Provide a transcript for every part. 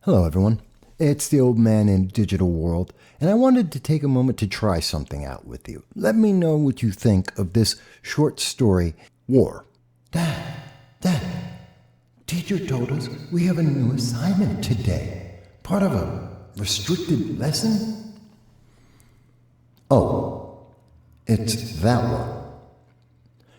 Hello everyone, it's the old man in digital world, and I wanted to take a moment to try something out with you. Let me know what you think of this short story, War. Dad, teacher told us we have a new assignment today, part of a restricted lesson? Oh, it's that one.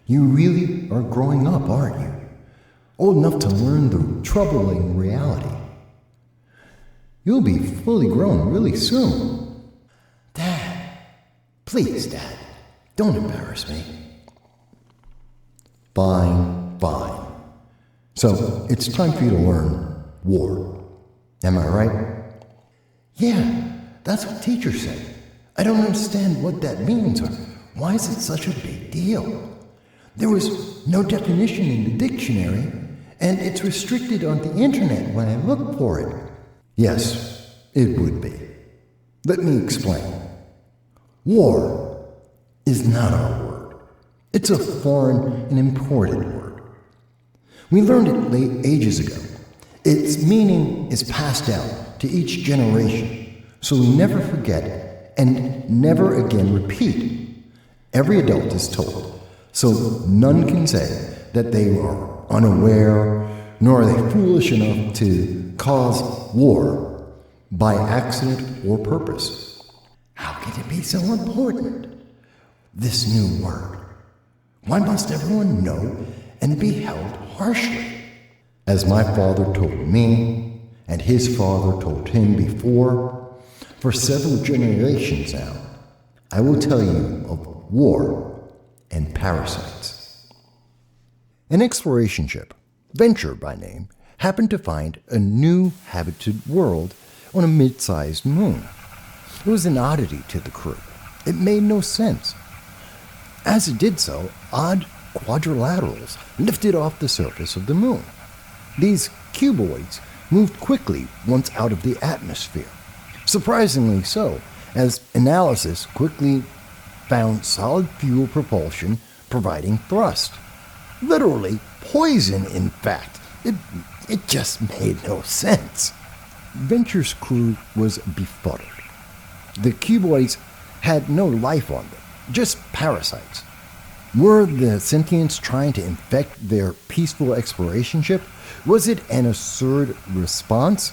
You really are growing up, aren't you? Old enough to learn the troubling reality. You'll be fully grown really soon. Dad, please, Dad, don't embarrass me. Fine. So, it's time for you to learn war. Am I right? Yeah, that's what teachers say. I don't understand what that means, or why is it such a big deal? There was no definition in the dictionary, and it's restricted on the internet when I look for it. Yes, it would be. Let me explain. War is not our word. It's a foreign and imported word. We learned it late ages ago. Its meaning is passed down to each generation, so we never forget and never again repeat. Every adult is told, so none can say that they are unaware, nor are they foolish enough to cause war by accident or purpose. How can it be so important? This new word. Why must everyone know and be held harshly? As my father told me, and his father told him before, for several generations now, I will tell you of war and parasites. An exploration ship, Venture by name, happened to find a new habited world on a mid-sized moon. It was an oddity to the crew. It made no sense. As it did so, odd quadrilaterals lifted off the surface of the moon. These cuboids moved quickly once out of the atmosphere. Surprisingly so, as analysis quickly found solid fuel propulsion providing thrust. Literally poison, in fact. It just made no sense. Venture's crew was befuddled. The cuboids had no life on them, just parasites. Were the sentients trying to infect their peaceful exploration ship? Was it an absurd response?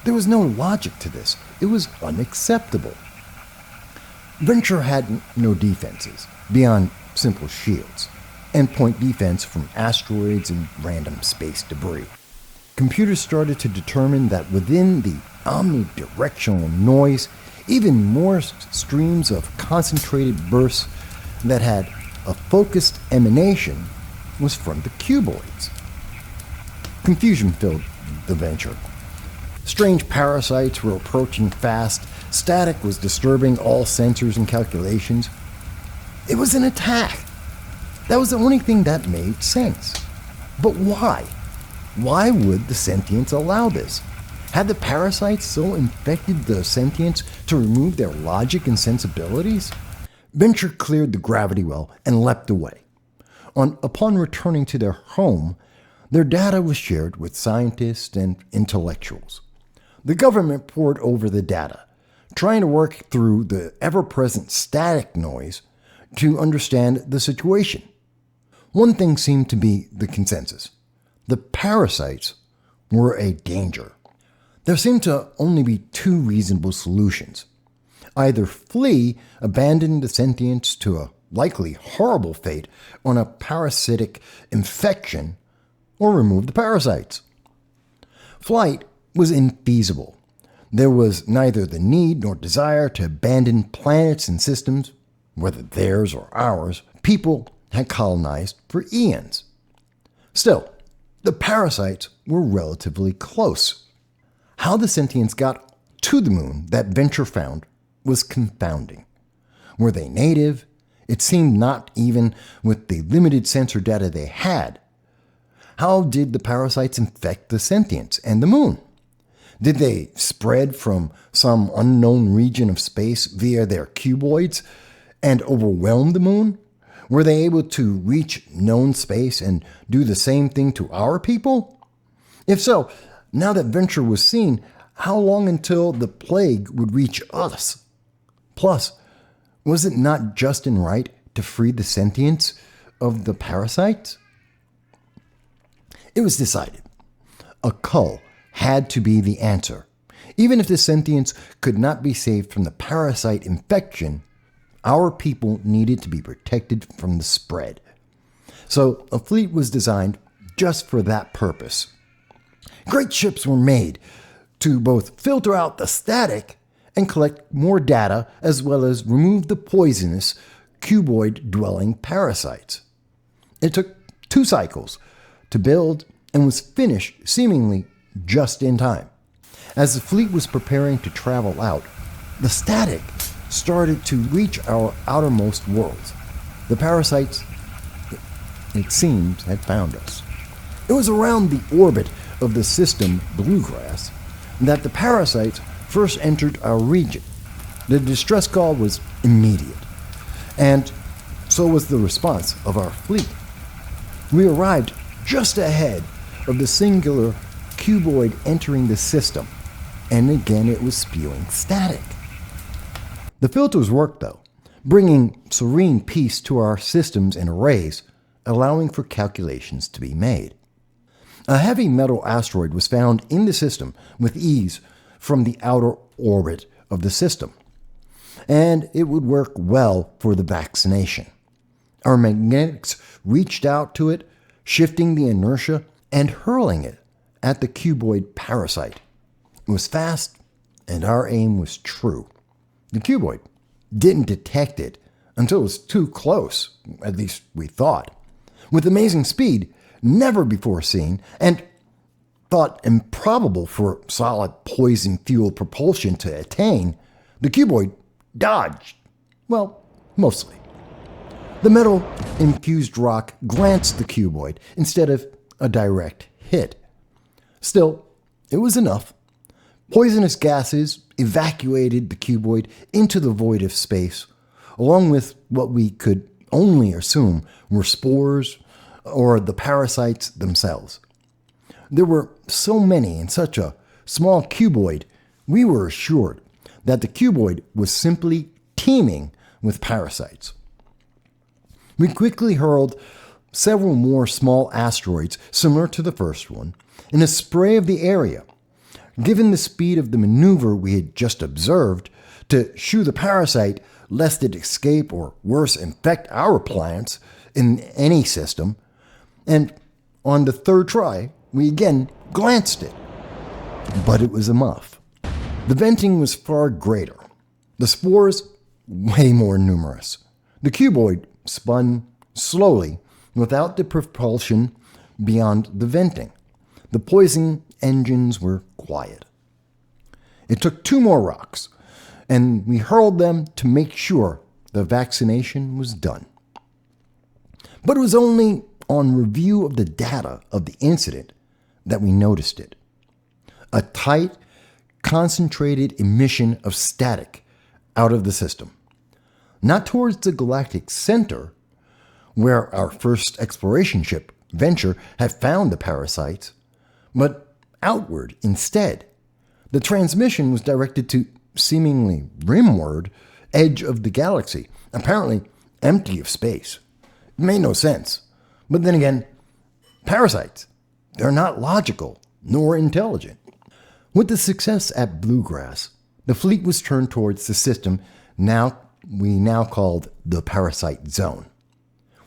There was no logic to this. It was unacceptable. Venture had no defenses beyond simple shields and point defense from asteroids and random space debris. Computers started to determine that within the omnidirectional noise, even more streams of concentrated bursts that had a focused emanation was from the cuboids. Confusion filled the Venture. Strange parasites were approaching fast. Static was disturbing all sensors and calculations. It was an attack. That was the only thing that made sense. But why? Why would the sentients allow this? Had the parasites so infected the sentients to remove their logic and sensibilities? Venture cleared the gravity well and leapt away. Upon returning to their home, their data was shared with scientists and intellectuals. The government pored over the data, trying to work through the ever-present static noise to understand the situation. One thing seemed to be the consensus. The parasites were a danger. There seemed to only be two reasonable solutions. Either flee, abandon the sentients to a likely horrible fate on a parasitic infection, or remove the parasites. Flight was infeasible. There was neither the need nor desire to abandon planets and systems, whether theirs or ours, people had colonized for eons. Still, the parasites were relatively close. How the sentients got to the moon that Venture found was confounding. Were they native? It seemed not even with the limited sensor data they had. How did the parasites infect the sentients and the moon? Did they spread from some unknown region of space via their cuboids and overwhelm the moon? Were they able to reach known space and do the same thing to our people? If so, now that Venture was seen, how long until the plague would reach us? Plus, was it not just and right to free the sentients of the parasites? It was decided. A cull had to be the answer. Even if the sentients could not be saved from the parasite infection, our people needed to be protected from the spread. So a fleet was designed just for that purpose. Great ships were made to both filter out the static and collect more data, as well as remove the poisonous cuboid-dwelling parasites. It took 2 cycles to build and was finished seemingly just in time. As the fleet was preparing to travel out, the static started to reach our outermost worlds. The parasites, it seems, had found us. It was around the orbit of the system Bluegrass that the parasites first entered our region. The distress call was immediate, and so was the response of our fleet. We arrived just ahead of the singular cuboid entering the system, and again it was spewing static. The filters worked though, bringing serene peace to our systems and arrays, allowing for calculations to be made. A heavy metal asteroid was found in the system with ease from the outer orbit of the system, and it would work well for the vaccination. Our magnetics reached out to it, shifting the inertia and hurling it at the cuboid parasite. It was fast, and our aim was true. The cuboid didn't detect it until it was too close, at least we thought. With amazing speed, never before seen, and thought improbable for solid poison-fueled propulsion to attain, the cuboid dodged. Well, mostly. The metal-infused rock glanced the cuboid instead of a direct hit. Still, it was enough. Poisonous gases evacuated the cuboid into the void of space, along with what we could only assume were spores or the parasites themselves. There were so many in such a small cuboid, we were assured that the cuboid was simply teeming with parasites. We quickly hurled several more small asteroids similar to the first one in a spray of the area. Given the speed of the maneuver we had just observed, to shoo the parasite lest it escape or worse infect our plants in any system, and on the 3rd try, we again glanced it. But it was a muff. The venting was far greater. The spores way more numerous. The cuboid spun slowly without the propulsion beyond the venting. The poison engines were quiet. It took 2 more rocks, and we hurled them to make sure the vaccination was done. But it was only on review of the data of the incident that we noticed it. A tight, concentrated emission of static out of the system. Not towards the galactic center, where our first exploration ship, Venture, had found the parasites, but outward instead. The transmission was directed to seemingly rimward edge of the galaxy, apparently empty of space. It made no sense. But then again, parasites, they're not logical nor intelligent. With the success at Bluegrass, the fleet was turned towards the system we now called the Parasite Zone.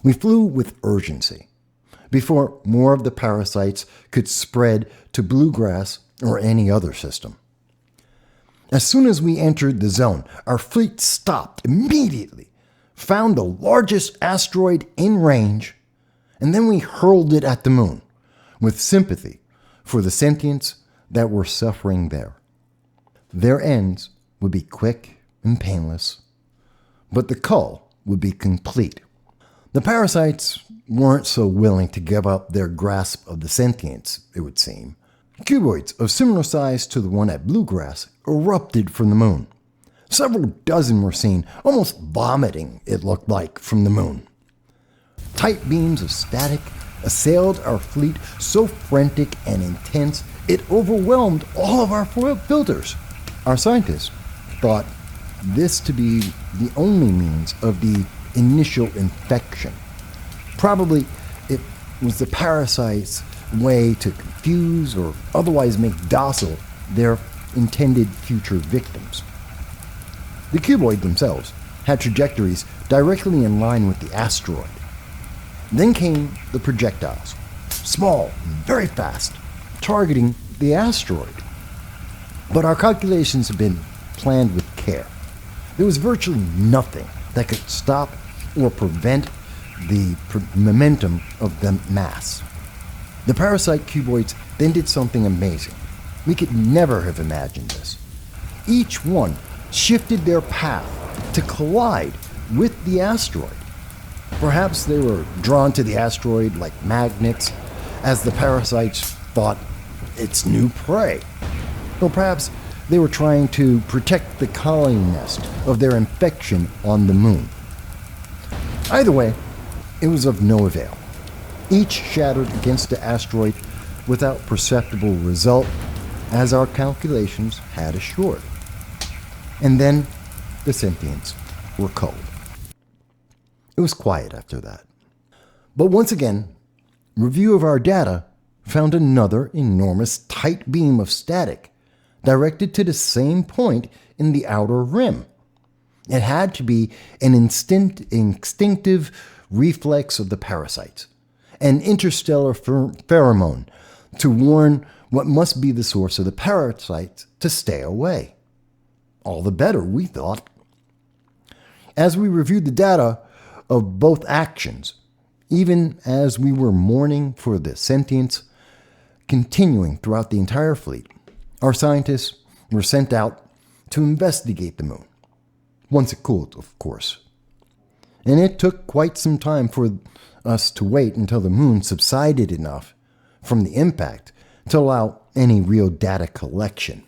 We flew with urgency before more of the parasites could spread to Bluegrass or any other system. As soon as we entered the zone, our fleet stopped immediately, found the largest asteroid in range, and then we hurled it at the moon with sympathy for the sentients that were suffering there. Their ends would be quick and painless, but the cull would be complete. The parasites weren't so willing to give up their grasp of the sentients, it would seem. Cuboids of similar size to the one at Bluegrass erupted from the moon. Several dozen were seen, almost vomiting, it looked like, from the moon. Tight beams of static assailed our fleet so frantic and intense It overwhelmed all of our filters. Our scientists thought this to be the only means of the initial infection. Probably it was the parasite's way to confuse or otherwise make docile their intended future victims. The cuboid themselves had trajectories directly in line with the asteroid. Then came the projectiles, small and very fast, targeting the asteroid. But our calculations had been planned with care. There was virtually nothing that could stop or prevent the momentum of the mass. The parasite cuboids then did something amazing. We could never have imagined this. Each one shifted their path to collide with the asteroid. Perhaps they were drawn to the asteroid like magnets, as the parasites thought its new prey. Or perhaps they were trying to protect the colony nest of their infection on the moon. Either way, it was of no avail. Each shattered against the asteroid without perceptible result, as our calculations had assured. And then the sentients were cold. It was quiet after that. But once again, review of our data found another enormous tight beam of static directed to the same point in the outer rim. It had to be an instinctive reflex of the parasites, an interstellar pheromone to warn what must be the source of the parasites to stay away. All the better, we thought. As we reviewed the data of both actions, even as we were mourning for the sentience continuing throughout the entire fleet, our scientists were sent out to investigate the moon. Once it cooled, of course. And it took quite some time for us to wait until the moon subsided enough from the impact to allow any real data collection.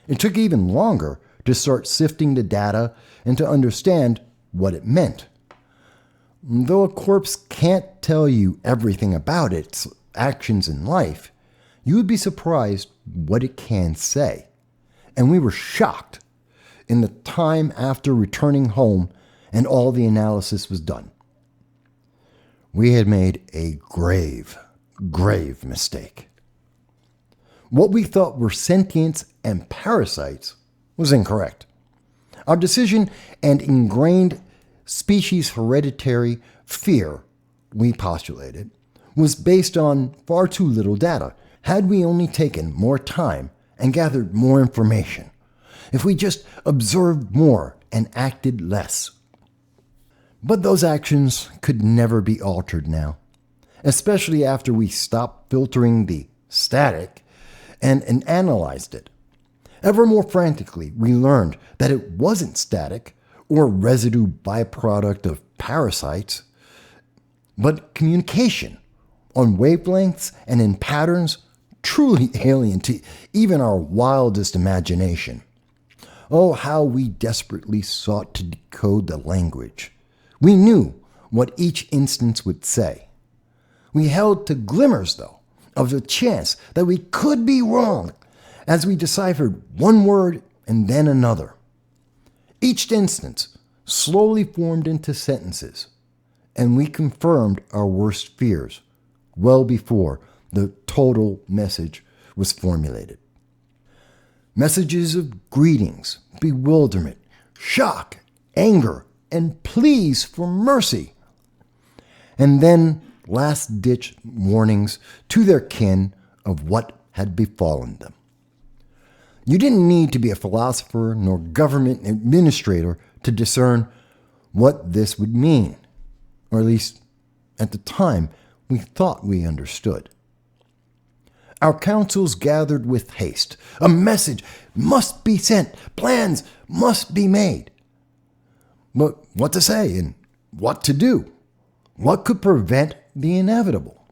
It took even longer to start sifting the data and to understand what it meant. Though a corpse can't tell you everything about its actions in life, you would be surprised what it can say. And we were shocked in the time after returning home and all the analysis was done. We had made a grave mistake. What we thought were sentients and parasites was incorrect. Our decision and ingrained species hereditary fear, we postulated, was based on far too little data. Had we only taken more time and gathered more information, if we just observed more and acted less. But those actions could never be altered now, especially after we stopped filtering the static and analyzed it. Ever more frantically, we learned that it wasn't static or residue byproduct of parasites, but communication on wavelengths and in patterns truly alien to even our wildest imagination. Oh, how we desperately sought to decode the language. We knew what each instance would say. We held to glimmers, though, of the chance that we could be wrong as we deciphered one word and then another. Each instance slowly formed into sentences, and we confirmed our worst fears well before the total message was formulated. Messages of greetings, bewilderment, shock, anger, and pleas for mercy. And then last-ditch warnings to their kin of what had befallen them. You didn't need to be a philosopher nor government administrator to discern what this would mean, or at least at the time we thought we understood. Our councils gathered with haste. A message must be sent. Plans must be made. But what to say and what to do? What could prevent the inevitable?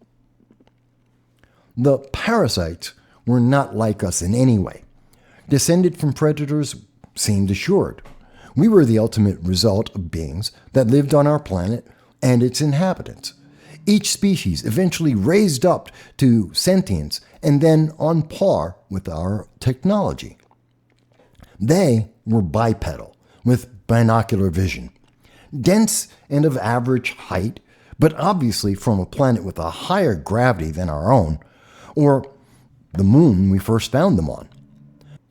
The parasites were not like us in any way. Descended from predators seemed assured. We were the ultimate result of beings that lived on our planet and its inhabitants. Each species eventually raised up to sentience and then on par with our technology. They were bipedal, with binocular vision, dense and of average height, but obviously from a planet with a higher gravity than our own, or the moon we first found them on.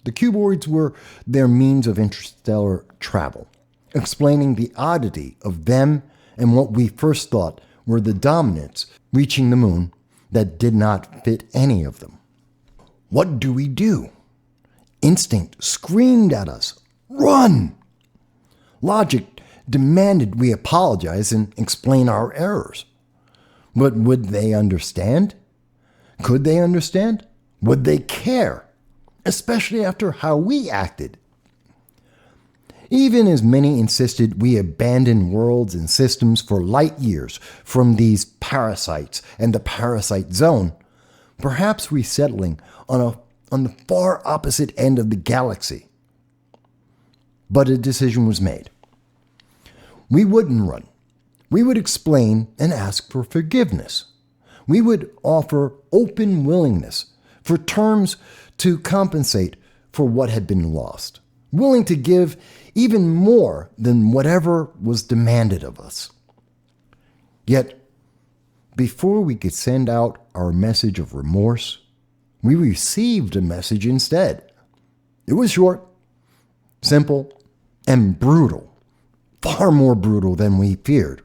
The cuboids were their means of interstellar travel, explaining the oddity of them and what we first thought were the dominants reaching the moon that did not fit any of them. What do we do? Instinct screamed at us, "Run!" Logic demanded we apologize and explain our errors. But would they understand? Could they understand? Would they care? Especially after how we acted. Even as many insisted we abandon worlds and systems for light years from these parasites and the parasite zone, perhaps resettling on the far opposite end of the galaxy. But a decision was made. We wouldn't run. We would explain and ask for forgiveness. We would offer open willingness for terms to compensate for what had been lost, willing to give even more than whatever was demanded of us. Yet, before we could send out our message of remorse, we received a message instead. It was short, simple, and brutal. Far more brutal than we feared.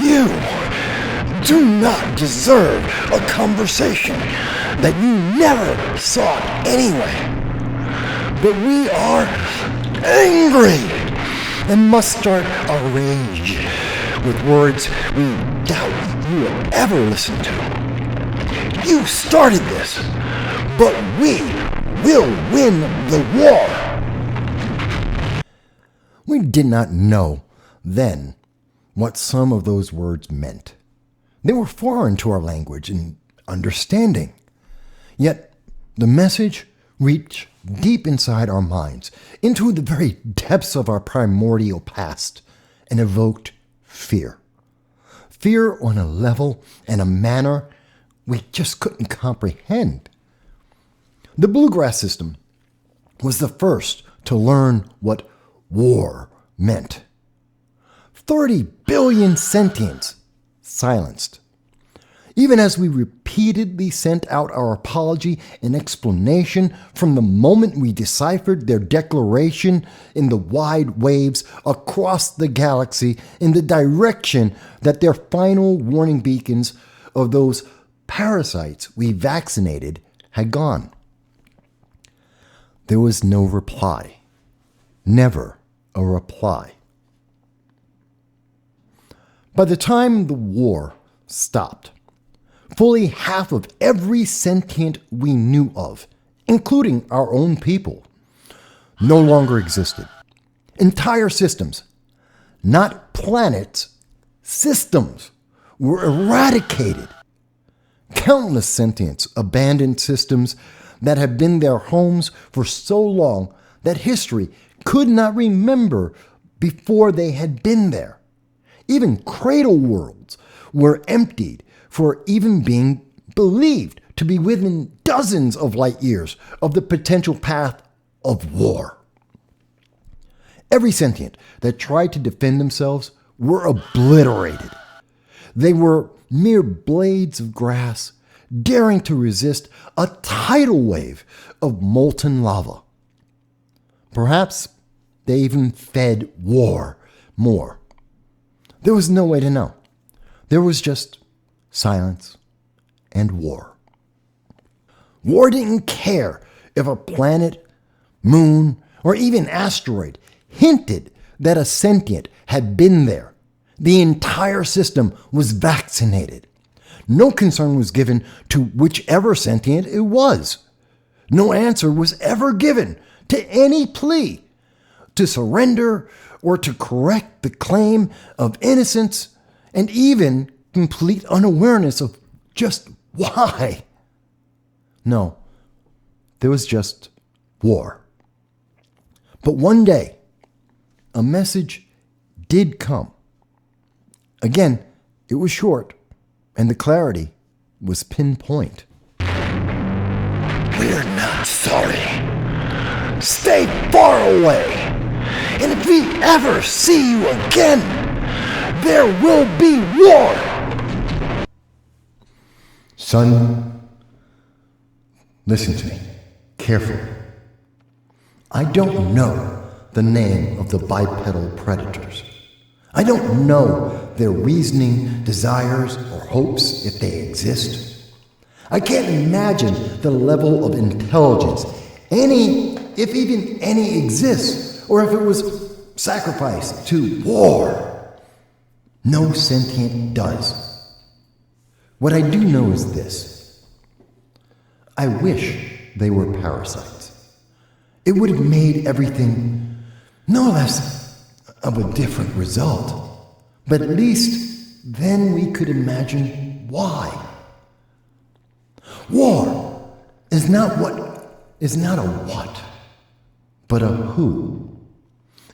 You do not deserve a conversation that you never sought anyway. But we are angry and must start a rage with words we doubt you will ever listen to. You started this, but we will win the war. We did not know then what some of those words meant. They were foreign to our language and understanding. Yet the message reached deep inside our minds, into the very depths of our primordial past, and evoked fear. Fear on a level and a manner we just couldn't comprehend. The Bluegrass system was the first to learn what war meant. 30 billion sentients silenced. Even as we repeatedly sent out our apology and explanation from the moment we deciphered their declaration in the wide waves across the galaxy in the direction that their final warning beacons of those parasites we vaccinated had gone. There was no reply. Never a reply. By the time the war stopped, fully half of every sentient we knew of, including our own people, no longer existed. Entire systems, not planets, systems, were eradicated. Countless sentients abandoned systems that had been their homes for so long that history could not remember before they had been there. Even cradle worlds were emptied for even being believed to be within dozens of light years of the potential path of war. Every sentient that tried to defend themselves were obliterated. They were mere blades of grass, daring to resist a tidal wave of molten lava. Perhaps they even fed war more. There was no way to know. There was just silence and war. War didn't care if a planet, moon, or even asteroid hinted that a sentient had been there. The entire system was vaccinated. No concern was given to whichever sentient it was. No answer was ever given to any plea to surrender or to correct the claim of innocence and even complete unawareness of just why. No, there was just war. But one day, a message did come. Again, it was short, and the clarity was pinpoint. We're not sorry. Stay far away. And if we ever see you again, there will be war. Son, listen to me carefully. I don't know the name of the bipedal predators. I don't know their reasoning, desires, or hopes if they exist. I can't imagine the level of intelligence, if even any exists, or if it was sacrificed to war. No sentient does. What I do know is this. I wish they were parasites. It would have made everything no less of a different result. But at least then we could imagine why. War is not a what, but a who.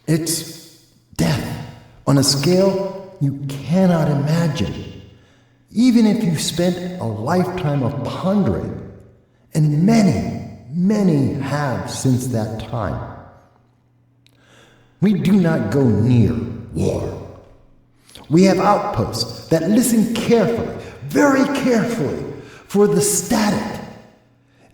It's death on a scale you cannot imagine, even if you spent a lifetime of pondering, and many have since that time. We do not go near war. We have outposts that listen carefully, very carefully, for the static.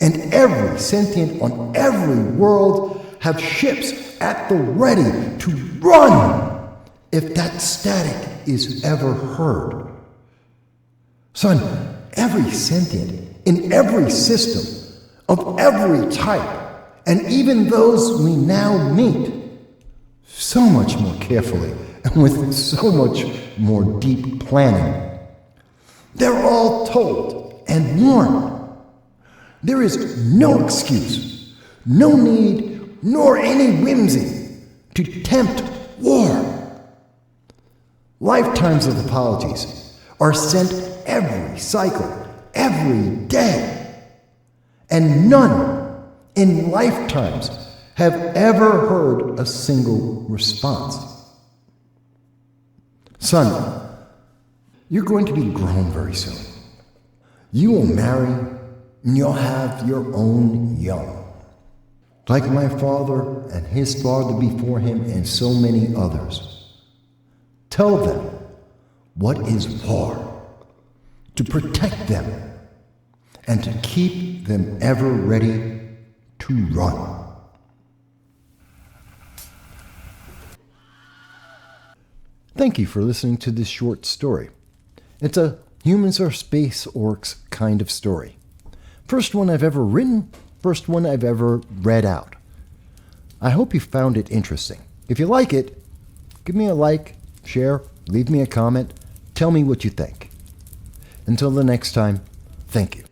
And every sentient on every world have ships at the ready to run if that static is ever heard. Son, every sentient in every system of every type, and even those we now meet, so much more carefully and with so much more deep planning. They're all told and warned. There is no excuse, no need, nor any whimsy to tempt war. Lifetimes of apologies are sent every cycle, every day, and none in lifetimes have ever heard a single response. Son, you're going to be grown very soon. You will marry, and you'll have your own young. Like my father and his father before him and so many others. Tell them what is war, to protect them, and to keep them ever ready to run. Thank you for listening to this short story. It's a humans are space orcs kind of story. First one I've ever written, first one I've ever read out. I hope you found it interesting. If you like it, give me a like, share, leave me a comment, tell me what you think. Until the next time, thank you.